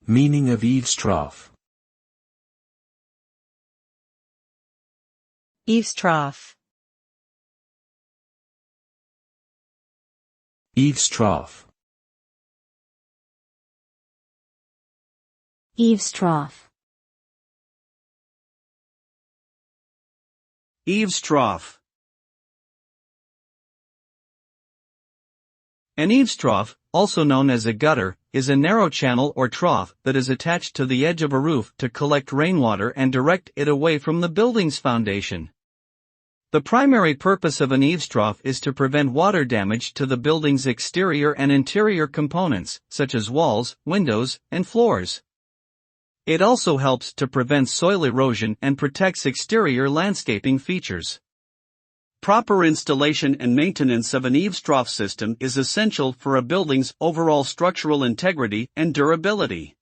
Meaning of eavestrough. Eavestrough. Eavestrough. Eavestrough. Eavestrough. An eavestrough, also known as a gutter, is a narrow channel or trough that is attached to the edge of a roof to collect rainwater and direct it away from the building's foundation. The primary purpose of an eavestrough is to prevent water damage to the building's exterior and interior components, such as walls, windows, and floors. It also helps to prevent soil erosion and protects exterior landscaping features. Proper installation and maintenance of an eavestrough system is essential for a building's overall structural integrity and durability.